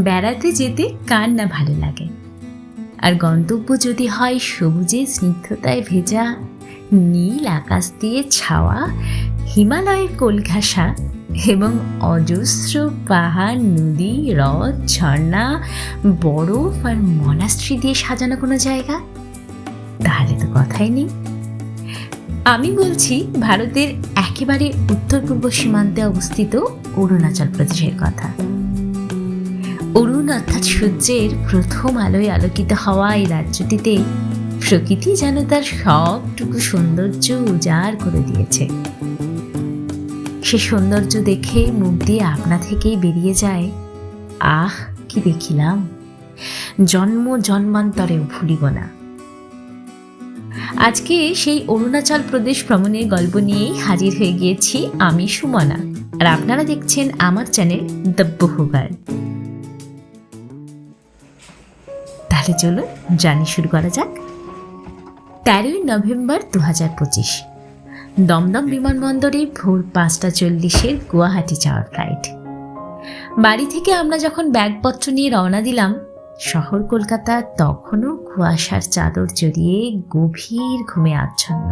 বেড়াতে যেতে কার না ভালো লাগে, আর গন্তব্য যদি হয় সবুজে স্নিগ্ধতায় ভেজা, নীল আকাশ দিয়ে ছাওয়া, হিমালয়ের কোল ঘেঁষা এবং অজস্র পাহাড়, নদী, হ্রদ, ঝর্ণা, বরফ আর মনাস্ট্রি দিয়ে সাজানো কোনো জায়গা, তাহলে তো কথাই নেই। আমি বলছি ভারতের একেবারে উত্তর পূর্ব সীমান্তে অবস্থিত অরুণাচল প্রদেশের কথা। অরুণ অর্থাৎ সূর্যের প্রথম আলোয় আলোকিত হওয়া এই রাজ্যটিতে প্রকৃতি যেন তার সবটুকু সৌন্দর্য উজাড় করে দিয়েছে। সে সৌন্দর্য দেখে মুখ দিয়ে আপনা থেকেই বেরিয়ে যায়, আহ কি দেখিলাম, জন্ম জন্মান্তরেও ভুলিব না। আজকে সেই অরুণাচল প্রদেশ ভ্রমণের গল্প নিয়েই হাজির হয়ে গিয়েছি আমি, সুমনা, আর আপনারা দেখছেন আমার চ্যানেল দ্য বহু গার্ল। তাহলে চলুন জার্নি শুরু করা যাক। 13ই নভেম্বর 2025, দমদম বিমানবন্দরে ভোর 5:40 গুয়াহাটি যাওয়ার ফ্লাইট। বাড়ি থেকে আমরা যখন ব্যাগপত্র নিয়ে রওনা দিলাম, শহর কলকাতা তখনও কুয়াশার চাদর জড়িয়ে গভীর ঘুমে আচ্ছন্ন।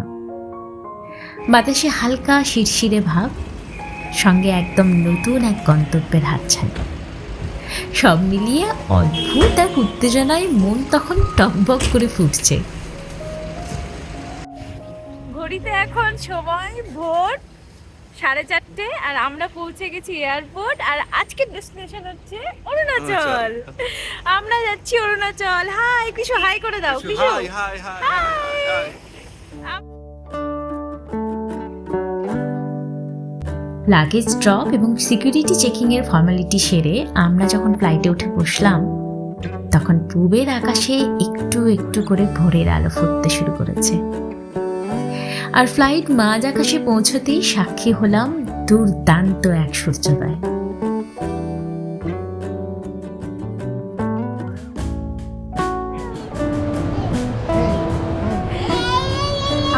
বাতাসে হালকা শিরশিরে ভাব, সঙ্গে একদম নতুন এক গন্তব্যের হাতছানি। সব মিলিয়ে অদ্ভুত এক উত্তেজনায় মন তখন টকবক করে ফুটছে। ঘড়িতে এখন সময় ভোর 4:30, আর আমরা পৌঁছে গেছি এয়ারপোর্ট। আর আজকের ডেস্টিনেশন হচ্ছে অরুণাচল। আমরা যাচ্ছি অরুণাচল। হাই কিছু হাই করে দাও। কিছু high high high. Luggage drop এবং সিকিউরিটি চেকিংয়ের ফর্মালিটি সেরে আমরা যখন ফ্লাইটে উঠে বসলাম, তখন পূবের আকাশে একটু একটু করে ভোরের আলো ফুটতে শুরু করেছে। আর ফ্লাইট মাঝ আকাশে পৌঁছতেই সাক্ষী হলাম দুর্দান্ত এক সূর্যোদয়।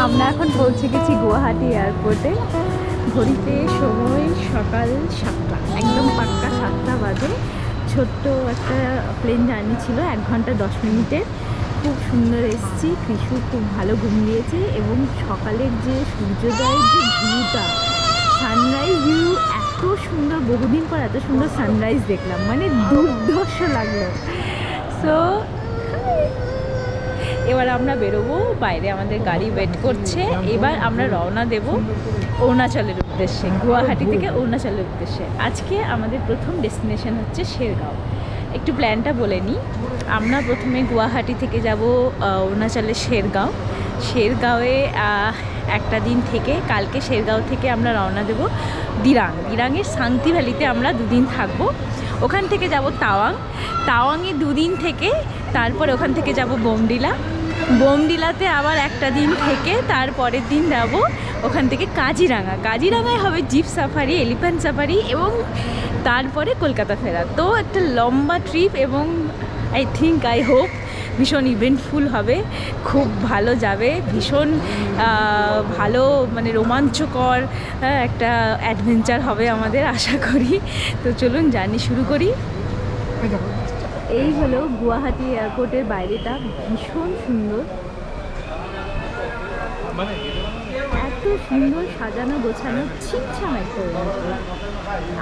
আমরা এখন পৌঁছে গেছি গুয়াহাটি এয়ারপোর্টে। ঘড়িতে সময় সকাল 7টা, একদম পাক্কা 7টা বাজে। ছোট্ট একটা প্লেন জার্নি ছিল 1 ঘন্টা 10 মিনিটের। খুব সুন্দর এসেছি। কৃষু খুব ভালো ঘুম দিয়েছে এবং সকালের যে সূর্যোদয়ের যে ভিউটা, সানরাইজ ভিউ এত সুন্দর, বহুদিন পর এত সুন্দর সানরাইজ দেখলাম, মানে দুর্ধর্ষ লাগলো। সো এবার আমরা বেরোবো, বাইরে আমাদের গাড়ি ওয়েট করছে। এবার আমরা রওনা দেব অরুণাচলের উদ্দেশ্যে, গুয়াহাটি থেকে অরুণাচলের উদ্দেশ্যে। আজকে আমাদের প্রথম ডেস্টিনেশন হচ্ছে শেরগাঁও। একটু প্ল্যানটা বলে নিই। আমরা প্রথমে গুয়াহাটি থেকে যাব অরুণাচলের শেরগাঁও। শেরগাঁওয়ে একটা দিন থেকে, কালকে শেরগাঁও থেকে আমরা রওনা দেব দিরাং। দিরাংয়ের শান্তি ভ্যালিতে আমরা 2 দিন থাকবো। ওখান থেকে যাব তাওয়াং। তাওয়াংয়ে 2 দিন থেকে তারপর ওখান থেকে যাব বোমডিলা। বোমডিলাতে আবার একটা দিন থেকে তারপরের দিন যাব ওখান থেকে কাজিরাঙা। কাজিরাঙায় হবে জিপ সাফারি, এলিফ্যান্ট সাফারি এবং তারপরে কলকাতা ফেরা। তো একটা লম্বা ট্রিপ এবং আই হোপ ভীষণ ইভেন্টফুল হবে, খুব ভালো যাবে, ভীষণ ভালো, মানে রোমাঞ্চকর একটা অ্যাডভেঞ্চার হবে আমাদের, আশা করি। তো চলুন জার্নি শুরু করি। এই হলো গুয়াহাটি এয়ারপোর্টের বাইরেটা, ভীষণ সুন্দর, এত সুন্দর সাজানো গোছানো, ছিমছাম একটা এয়ারপোর্ট।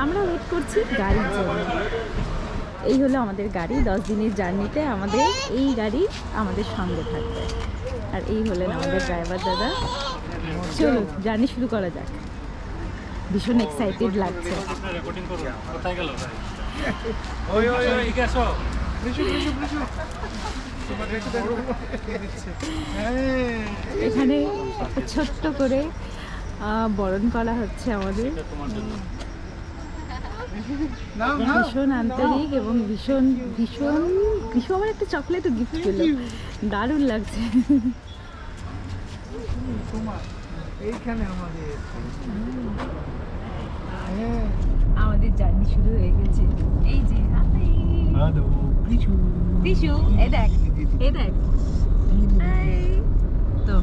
আমরা ওয়েট করছি গাড়ির জন্য। এই হলো আমাদের গাড়ি। 10 দিনের জার্নিতে আমাদের এই গাড়ি আমাদের সঙ্গে থাকবে। আর এই হলেন আমাদের ড্রাইভার দাদা। চলো জার্নি শুরু করা যাক। ভীষণ এক্সাইটেড লাগছে। এখানে একটা ছোট্ট করে বরণ করা হচ্ছে আমাদের। ভীষণ আন্তরিক এবং ভীষণ ভীষণ ভীষণ আমার একটা চকলেটও গিফট করলো, দারুণ লাগছে। আমাদের জার্নি শুরু হয়ে গেছে। এই যে টিসু, এই দেখ, এই দেখ। তো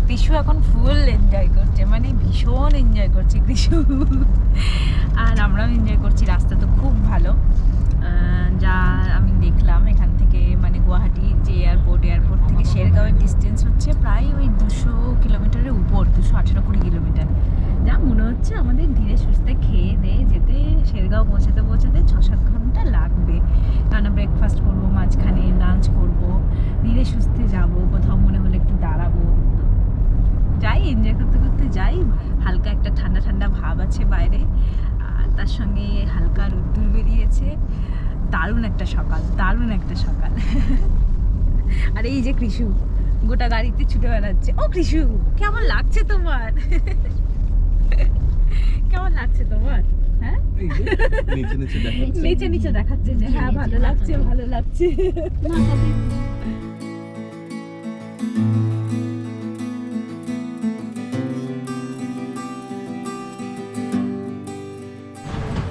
কৃষু এখন ফুল এনজয় করছে, মানে ভীষণ এনজয় করছে কৃষু। আর আমরাও এনজয় করছি। রাস্তা তো খুব ভালো, যা 20 কিলোমিটার। যা মনে হচ্ছে আমাদের ধীরে সুস্থে খেয়ে দিয়ে যেতে শেরগাঁও পৌঁছাতে 6-7 ঘন্টা লাগবে, কারণ ব্রেকফাস্ট করবো, মাঝখানে লাঞ্চ করব, ধীরে সুস্থে যাব, কোথাও মনে হলে একটু দাঁড়াবো, যাই এনজয় করতে করতে যাই। হালকা একটা ঠান্ডা ঠান্ডা ভাব আছে বাইরে, আর তার সঙ্গে হালকা রোদ্দুর বেরিয়েছে। দারুণ একটা সকাল, দারুণ একটা সকাল। আর এই যে কৃষু গোটা গাড়িতে ছুটে বেড়াচ্ছে। ও কৃষু, কেমন লাগছে তোমার? কেমন লাগছে তোমার? হ্যাঁ, নিচে নিচে দেখাচ্ছে যে হ্যাঁ ভালো লাগছে, ভালো লাগছে।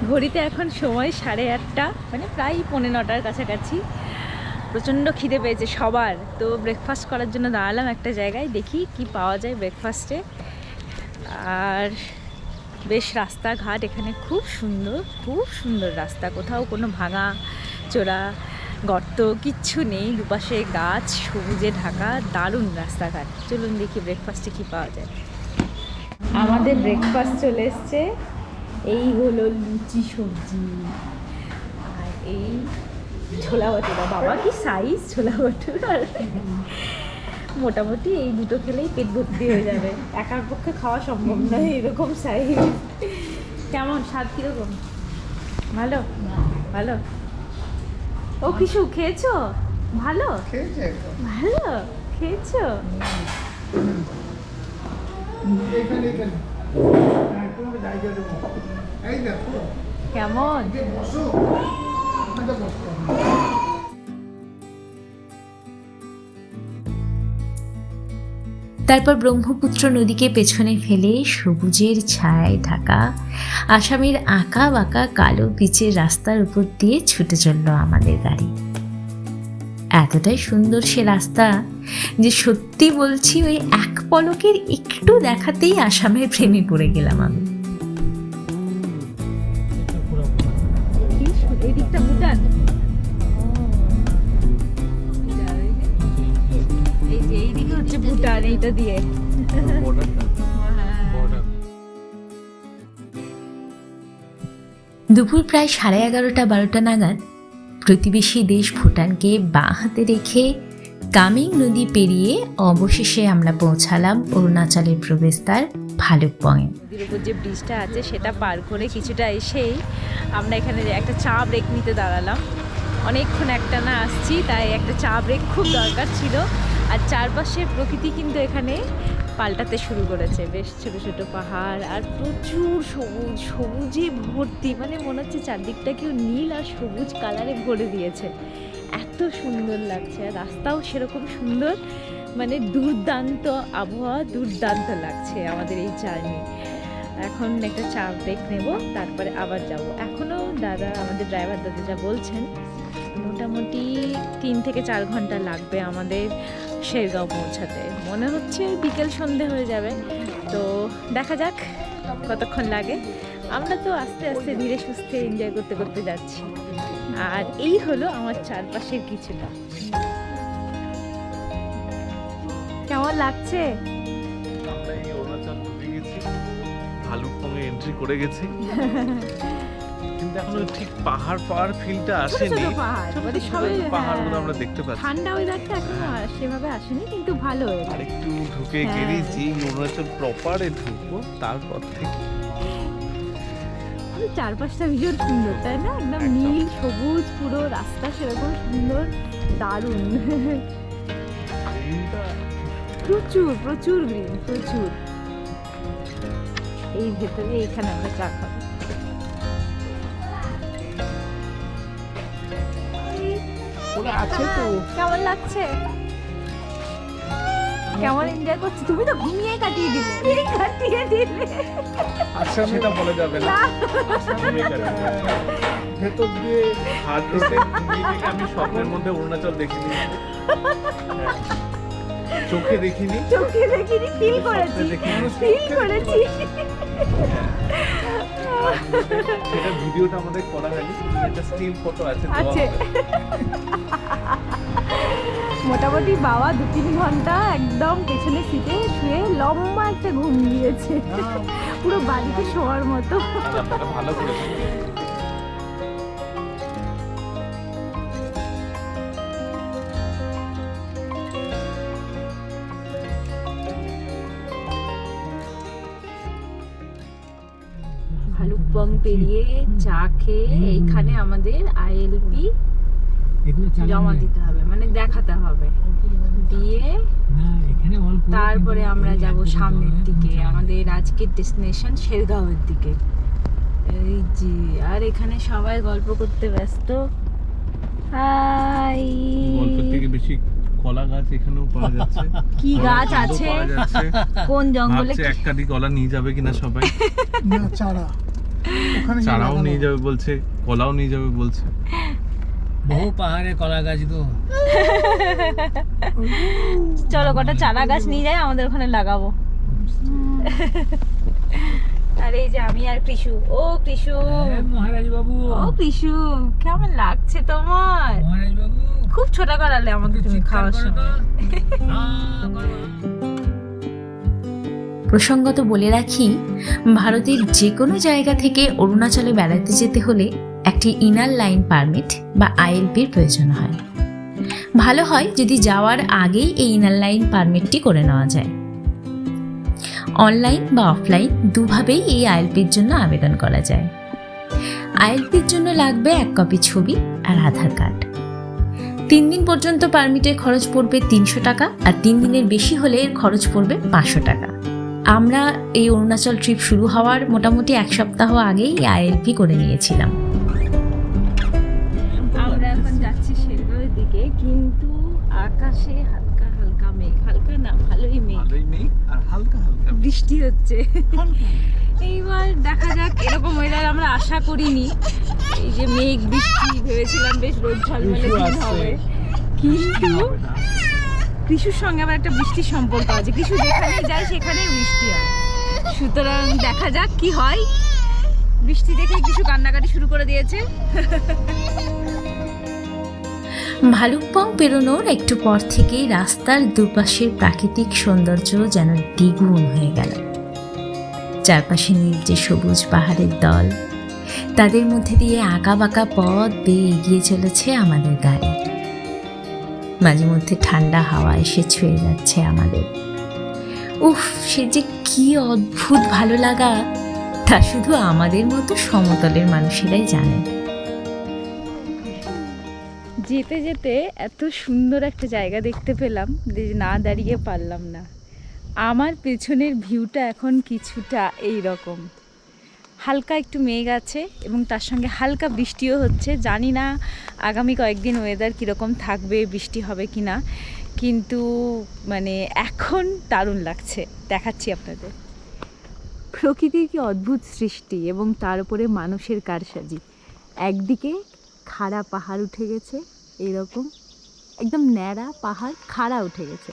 ঘড়িতে এখন সময় 8:30, মানে প্রায় 8:45 কাছাকাছি। প্রচণ্ড খিদে পেয়েছে সবার, তো ব্রেকফাস্ট করার জন্য দাঁড়ালাম একটা জায়গায়, দেখি কি পাওয়া যায় ব্রেকফাস্টে। আর বেশ রাস্তাঘাট এখানে খুব সুন্দর রাস্তা, কোথাও কোনো ভাঙা চোরা গর্ত কিচ্ছু নেই, দুপাশে গাছ সবুজে ঢাকা, দারুণ রাস্তাঘাট। চলুন দেখি ব্রেকফাস্টে কি পাওয়া যায়। আমাদের ব্রেকফাস্ট চলে এসছে, এই হলো লুচি সবজি, আর এই ছোলা ভাটুরা। বাবা কি সাইজ ছোলা ভাটুরা! মোটামুটি এই দুটো খেলেই পেট ভর্তি হয়ে যাবে, একার পক্ষে খাওয়া সম্ভব নয় এরকম সাইজ। কেমন স্বাদ, কিরকম? ভালো ভালো। ও কিছু খেয়েছো? ভালো ভালো খেয়েছো? কেমন? তারপর ব্রহ্মপুত্র নদীকে পেছনে ফেলে সবুজের ছায়ায় ঢাকা আসামের আঁকা বাঁকা কালো পিচের রাস্তার উপর দিয়ে ছুটে চলল আমাদের গাড়ি। এতটাই সুন্দর সে রাস্তা যে সত্যি বলছি, ওই এক পলকের একটু দেখাতেই আসামের প্রেমে পড়ে গেলাম আমি। এই দিকটা ভুটান, এই দিকে হচ্ছে ভুটান, এইটা দিয়ে। দুপুর প্রায় 11:30-12টা নাগাদ প্রতিবেশী দেশ ভুটানকে বাঁ হাতে রেখে কামেং নদী পেরিয়ে অবশেষে আমরা পৌঁছালাম অরুণাচলের প্রবেশদ্বার ভালুকপংয়ে। নদীর উপর যে ব্রিজটা আছে সেটা পার করে কিছুটা এসেই আমরা এখানে একটা চা ব্রেক নিতে দাঁড়ালাম। অনেকক্ষণ একটানা আসছি, তাই একটা চা ব্রেক খুব দরকার ছিল। আর চারপাশের প্রকৃতি কিন্তু এখানে পাল্টাতে শুরু করেছে, বেশ ছোট ছোট পাহাড় আর প্রচুর সবুজে ভর্তি, মানে মনে হচ্ছে চারদিকটা কেউ নীল আর সবুজ কালারে ভরে দিয়েছে, এত সুন্দর লাগছে। আর রাস্তাও সেরকম সুন্দর, মানে দুর্দান্ত আবহাওয়া, দুর্দান্ত লাগছে আমাদের এই জার্নি। এখন একটা চা ব্রেক নেব, তারপরে আবার যাব। এখনও আমাদের ড্রাইভার দাদা যা বলছেন, মোটামুটি 3 থেকে 4 ঘন্টা লাগবে আমাদের শেরগাঁও পৌঁছাতে। মনে হচ্ছে বিকেল সন্ধে হয়ে যাবে, তো দেখা যাক কতক্ষণ লাগে। আমরা তো আস্তে আস্তে ধীরে সুস্থে এনজয় করতে করতে যাচ্ছি। আর এই হলো আমার চারপাশের কিছুটা। কেমন লাগছে? আমরা এই অরুণাচল ঢুকে গেছি, ভালুকপংয়ে এন্ট্রি করে গেছি, কিন্তু এখনো ঠিক পাহাড় ফিলটা আসেনি। পাহাড়গুলো আমরা দেখতে পাচ্ছি। ঠান্ডা ওয়েদারটা এখনো সেভাবে আসেনি, কিন্তু ভালো। আর একটু ঢুকে গেলেই যে অরুণাচল প্রপারে ঢুকবো, তারপর থেকে চারপাশটা ভীষণ সুন্দর, তাই না? একদম নীল সবুজ, পুরো রাস্তা সেরকম সুন্দর, দারুণ। প্রচুর গ্রিন, প্রচুর। এই ভেতরে এখানে আমরা চা খাবো। কেমন লাগছে? কেমন এনজয় করছি? তুমি তো ঘুমিয়ে কাটিয়ে দিলে। আচ্ছা, সেটা বলা যাবে না। ভেতর দিয়ে হার্ড রোডে আমি স্বপ্নের মধ্যে অরুণাচল দেখিনি, চোখে দেখিনি, ফিল করেছি। সেটা ভিডিওটা আমাদের করা হয়নি, একটা স্টিল ফটো আছে দেওয়া আছে। হবে। মোটামুটি বাবা 2-3 ঘন্টা একদম পেছনে সিটে শুয়ে লম্বা একটা ঘুম দিয়েছে, পুরো বাড়িতে শোয়ার মতো। আর আপনারা ভালো করেছেন। ভালুকপং পেরিয়ে চা খেয়ে এইখানে আমাদের আইএলপি জমা দিতে হবে, মানে দেখাতে হবে, দিয়ে তারপরে আমরা যাব সামনের দিকে, আমাদের আজকের ডেস্টিনেশন শেরগাঁওয়ের দিকে। এই যে, আর এখানে সবাই গল্প করতে ব্যস্ত। হাই, গল্পের থেকে বেশি কলা গাছ এখানেও পাওয়া যাচ্ছে। কি কলা গাছ কাণ্ডও আছে, পাওয়া যাচ্ছে। কোন জঙ্গলে ভাবছে এক কাঁদি কলা নিয়ে যাবে কিনা সবাই। না চারা ওখানে চারাও নিয়ে যাবে বলছে, কলাও নিয়ে যাবে বলছে। বহু পাহাড়ে কলা গাছ তো। চলো কটা চারা গাছ নিয়ে যাই, আমাদের ওখানে লাগাবো। আর এই যে আমি আর কৃষু। ও কৃষু, মহারাজ বাবু, ও কৃষু, কেমন লাগছে তোমার? মহারাজ বাবু খুব ছোট করালে আমাকে তুমি খাওয়ার সময়। প্রসঙ্গত বলে রাখি, ভারতের যে কোনো জায়গা থেকে অরুণাচলে বেড়াতে যেতে হলে একটি ইনার লাইন পারমিট বা আইএলপির প্রয়োজন হয়। ভালো হয় যদি যাওয়ার আগেই এই ইনার লাইন পারমিটটি করে নেওয়া যায়। অনলাইন বা অফলাইন দুভাবেই এই আইএলপির জন্য আবেদন করা যায়। আইএলপির জন্য লাগবে 1 কপি ছবি আর আধার কার্ড। 3 দিন পর্যন্ত পারমিটের খরচ পড়বে 300 টাকা, আর 3 দিনের বেশি হলে এর খরচ পড়বে 500 টাকা। আমরা এই অরুণাচল ট্রিপ শুরু হওয়ার মোটামুটি 1 সপ্তাহ আগেই আইএলপি করে নিয়েছিলাম। আমরা এখন যাচ্ছি শেরগাঁওয়ের দিকে, কিন্তু আকাশে হালকা হালকা মেঘ, হালকা না ভালোই মেঘ, ভালোই নেই আর হালকা হালকা বৃষ্টি হচ্ছে। এইবার দেখা যাক, এরকম ওয়েদার আমরা আশা করিনি। এই যে মেঘ বৃষ্টি, ভেবেছিলাম বেশ রোদ ঝলমলে দিন হবে, কিন্তু কৃষুর সঙ্গে আবার একটা বৃষ্টির সম্পর্ক আছে। কৃষু যেখানে যায় সেখানে বৃষ্টি হয়, সুতরাং দেখা যাক কি হয়। বৃষ্টি দেখে কৃষু কান্নাকাটি শুরু করে দিয়েছে। ভালুকপং পেরোনোর একটু পর থেকেই রাস্তার দুপাশের প্রাকৃতিক সৌন্দর্য যেন দ্বিগুণ হয়ে গেল। চারপাশে নীল যে সবুজ পাহাড়ের দল, তাদের মধ্যে দিয়ে আঁকা বাঁকা পথ বেয়ে এগিয়ে চলেছে আমাদের গাড়ি। মাঝে মধ্যে ঠান্ডা হাওয়া এসে ছুঁয়ে যাচ্ছে আমাদের। উফ, সে যে কি অদ্ভুত ভালো লাগা, তা শুধু আমাদের মতো সমতলের মানুষেরাই জানে। যেতে যেতে এত সুন্দর একটা জায়গা দেখতে পেলাম যে না দাঁড়িয়ে পারলাম না। আমার পেছনের ভিউটা এখন কিছুটা এই রকম, হালকা একটু মেঘ আছে এবং তার সঙ্গে হালকা বৃষ্টিও হচ্ছে। জানি না আগামী কয়েকদিন ওয়েদার কীরকম থাকবে, বৃষ্টি হবে কি না, কিন্তু মানে এখন দারুণ লাগছে। দেখাচ্ছি আপনাদের প্রকৃতির কি অদ্ভুত সৃষ্টি, এবং তার উপরে মানুষের কারসাজি। একদিকে খাড়া পাহাড় উঠে গেছে, এইরকম একদম ন্যাড়া পাহাড় খাড়া উঠে গেছে,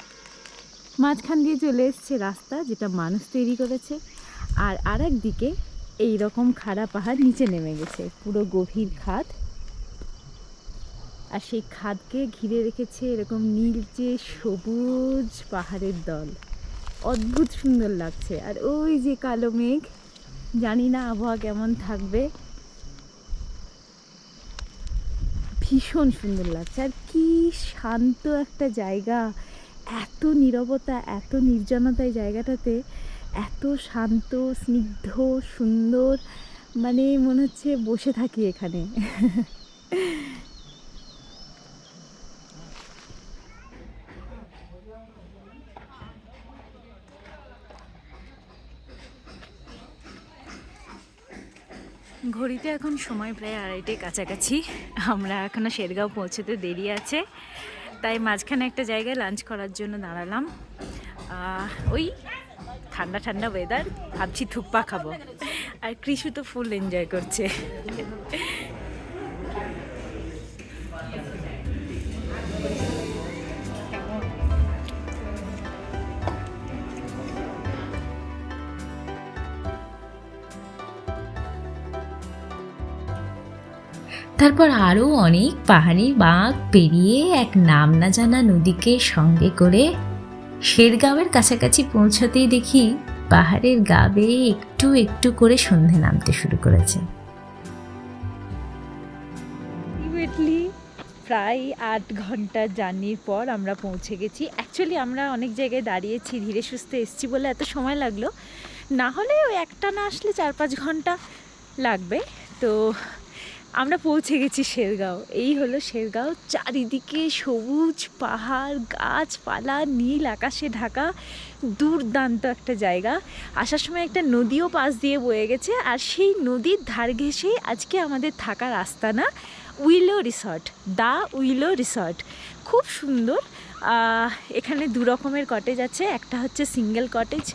মাঝখান দিয়ে চলে এসছে রাস্তা যেটা মানুষ তৈরি করেছে, আর আরেক দিকে এই রকম খাড়া পাহাড় নিচে নেমে গেছে, পুরো গভীর খাদ, আর সেই খাদকে ঘিরে রেখেছে এরকম নীলচে সবুজ পাহাড়ের দল। অদ্ভুত সুন্দর লাগছে। আর ওই যে কালো মেঘ, জানি না আবহাওয়া কেমন থাকবে, ভীষণ সুন্দর লাগছে। আর কি শান্ত একটা জায়গা, এত নীরবতা, এত নির্জনতায় জায়গাটাতে, এত শান্ত, স্নিগ্ধ, সুন্দর, মানে মনে হচ্ছে বসে থাকি এখানে। ঘড়িতে এখন সময় প্রায় 2:30 কাছাকাছি। আমরা এখনও শেরগাঁও পৌঁছতে দেরি আছে, তাই মাঝখানে একটা জায়গায় লাঞ্চ করার জন্য দাঁড়ালাম। ওই ঠান্ডা ঠান্ডা ওয়েদার, ভাবছি থুকপা খাবো, আর কৃষু তো ফুল এনজয় করছে। তারপর আরও অনেক পাহাড়ি বাঁক পেরিয়ে এক নাম না জানা নদীকে সঙ্গে করে শেরগাঁওয়ের কাছাকাছি পৌঁছতেই দেখি পাহাড়ের গা বেয়ে একটু একটু করে সন্ধে নামতে শুরু করেছে। আলটিমেটলি প্রায় 8 ঘন্টার জার্নির পর আমরা পৌঁছে গেছি। অ্যাকচুয়ালি আমরা অনেক জায়গায় দাঁড়িয়েছি, ধীরে সুস্থে এসেছি বলে এত সময় লাগলো, না হলে ওই একটা না আসলে 4-5 ঘন্টা লাগবে। তো আমরা পৌঁছে গেছি শেরগাঁও। এই হলো শেরগাঁও। চারিদিকে সবুজ পাহাড়, গাছপালা, নীল আকাশে ঢাকা, দুর্দান্ত একটা জায়গা। আসার সময় একটা নদীও পাশ দিয়ে বয়ে গেছে, আর সেই নদীর ধার ঘেঁষেই আজকে আমাদের থাকার আস্তানা উইলো রিসর্ট, দ্য উইলো রিসর্ট। খুব সুন্দর। এখানে 2 রকমের কটেজ আছে, একটা হচ্ছে সিঙ্গেল কটেজ,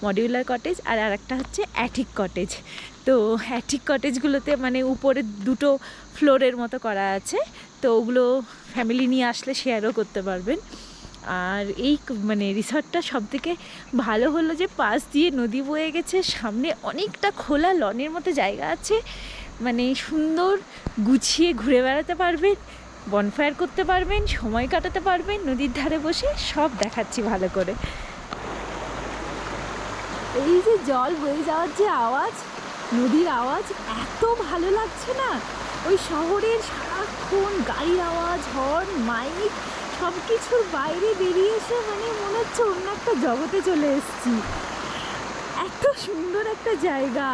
মডিউলার কটেজ, আর একটা হচ্ছে অ্যাটিক কটেজ। তো অ্যাটিক কটেজগুলোতে মানে উপরে 2টো ফ্লোরের মতো করা আছে, তো ওগুলো ফ্যামিলি নিয়ে আসলে শেয়ারও করতে পারবেন। আর এই মানে রিসর্টটা সবথেকে ভালো হলো যে পাশ দিয়ে নদী বয়ে গেছে, সামনে অনেকটা খোলা লনের মতো জায়গা আছে, মানে সুন্দর গুছিয়ে ঘুরে বেড়াতে পারবেন, বনফায়ার করতে পারবেন, সময় কাটাতে পারবেন নদীর ধারে বসে। সব দেখাচ্ছি ভালো করে। এই যে জল বয়ে যাওয়ার যে আওয়াজ, নদীর আওয়াজ এত ভালো লাগছে না। ওই শহরের সারাক্ষণ গাড়ির আওয়াজ, হর্ন, মাইক, সব কিছুর বাইরে বেরিয়ে এসে মানে মনে হচ্ছে অন্য একটা জগতে চলে এসেছি। এত সুন্দর একটা জায়গা,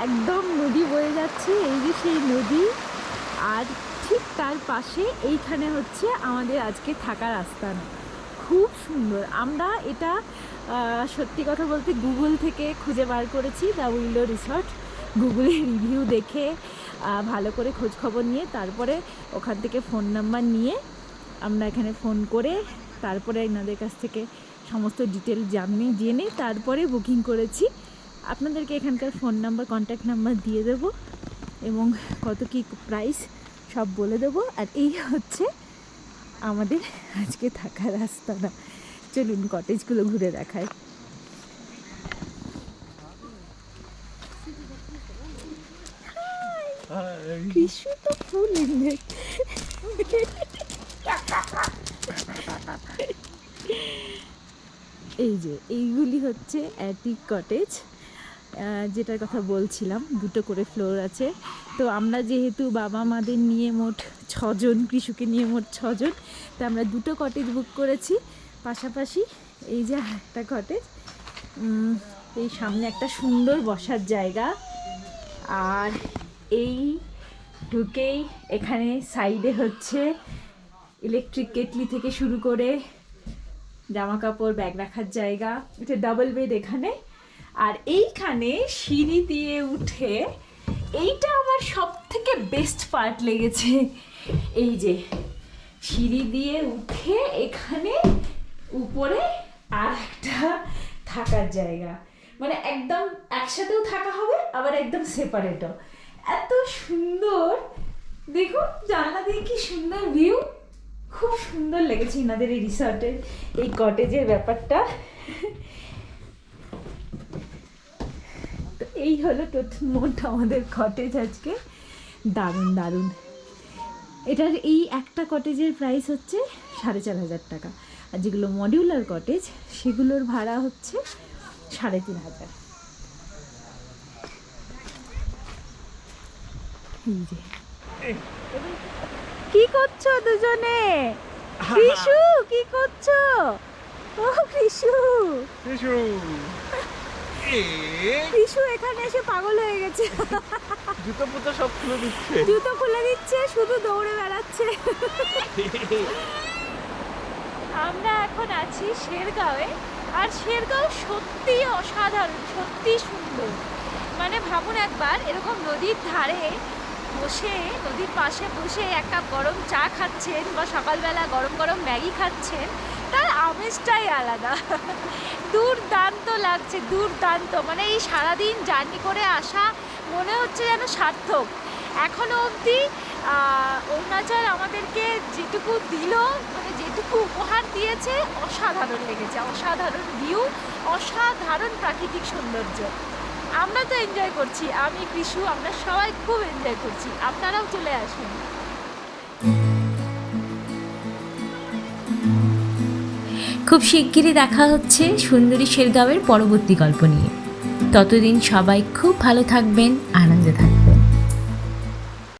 একদম নদী বয়ে যাচ্ছে, এই যে সেই নদী, আর ঠিক তার পাশে এইখানে হচ্ছে আমাদের আজকে থাকার আস্তানা। খুব সুন্দর। আমরা এটা সত্যি কথা বলতে গুগল থেকে খুঁজে বার করেছি, দ্য উইলো রিসর্ট। গুগলে রিভিউ দেখে ভালো করে খোঁজ খবর নিয়ে তারপরে ওখান থেকে ফোন নাম্বার নিয়ে আমরা এখানে ফোন করে তারপরে এনাদের কাছ থেকে সমস্ত ডিটেল জেনে তারপরে বুকিং করেছি। আপনাদেরকে এখানকার ফোন নাম্বার, কন্ট্যাক্ট নাম্বার দিয়ে দেবো এবং কত কী প্রাইস সব বলে দেবো। আর এই হচ্ছে আমাদের আজকে থাকার আস্তানা। চলুন কটেজগুলো ঘুরে দেখায়। কৃষ্ণ তো ফুল এই যে এইগুলি হচ্ছে অ্যাটিক কটেজ, যেটার কথা বলছিলাম, 2টো করে ফ্লোর আছে। তো আমরা যেহেতু বাবা মাদের নিয়ে মোট 6 জন, কৃষুকে নিয়ে মোট 6 জন, তো আমরা 2টো কটেজ বুক করেছি পাশাপাশি। এই যে একটা কটেজ, এই সামনে একটা সুন্দর বসার জায়গা, আর এই ঢুকেই এখানে সাইডে হচ্ছে ইলেকট্রিক কেটলি থেকে শুরু করে জামা কাপড়, ব্যাগ রাখার জায়গা। এটা ডাবল বেড এখানে। আর এইখানে সিঁড়ি দিয়ে উঠে, এইটা আমার সব থেকে বেস্ট পার্ট লেগেছে, এই যে সিঁড়ি দিয়ে উঠে এখানে উপরে আর একটা থাকার জায়গা, মানে একদম একসাথেও থাকা হবে আবার একদম সেপারেটও। এত সুন্দর, দেখুন জানলা দিয়ে কি সুন্দর ভিউ। খুব সুন্দর লেগেছে এনাদের এই রিসর্টের এই কটেজের ব্যাপারটা। তো এই হলো মোট আমাদের কটেজ আজকে। দারুণ দারুণ। এটার এই একটা কটেজের প্রাইস হচ্ছে 4,500 টাকা, আর যেগুলো মডিউলার কটেজ সেগুলোর ভাড়া হচ্ছে 3,500। কি করছো দুজনে? কৃষু কি করছো? ও কৃষু, কৃষু এখানে এসে পাগল হয়ে গেছে। জুতো পুতো সব খুলে দিচ্ছে, জুতো খুলে দিচ্ছে, শুধু দৌড়ে বেড়াচ্ছে। আমরা এখন আছি শেরগাঁওয়ে, আর শেরগাঁও সত্যি অসাধারণ, সত্যি সুন্দর। মানে ভাবুন একবার এরকম নদীর ধারে বসে, নদীর পাশে বসে এক কাপ গরম চা খাচ্ছেন বা সকালবেলা গরম গরম ম্যাগি খাচ্ছেন, তার আমেজটাই আলাদা। দুর্দান্ত লাগছে, দুর্দান্ত। মানে এই সারাদিন জার্নি করে আসা মনে হচ্ছে যেন সার্থক। এখনও অবধি অরুণাচল আমাদেরকে যেটুকু দিল, মানে যেটুকু উপহার দিয়েছে, অসাধারণ লেগেছে। অসাধারণ ভিউ, অসাধারণ প্রাকৃতিক সৌন্দর্য। আমরা তো এনজয় করছি, আমি কৃষু আমরা সবাই খুব এনজয় করছি, আপনারাও চলে আসুন। খুব শিগগিরই দেখা হচ্ছে সুন্দরী শেরগাঁওয়ের পরবর্তী গল্প নিয়ে। ততদিন সবাই খুব ভালো থাকবেন, আনন্দে থাকবেন।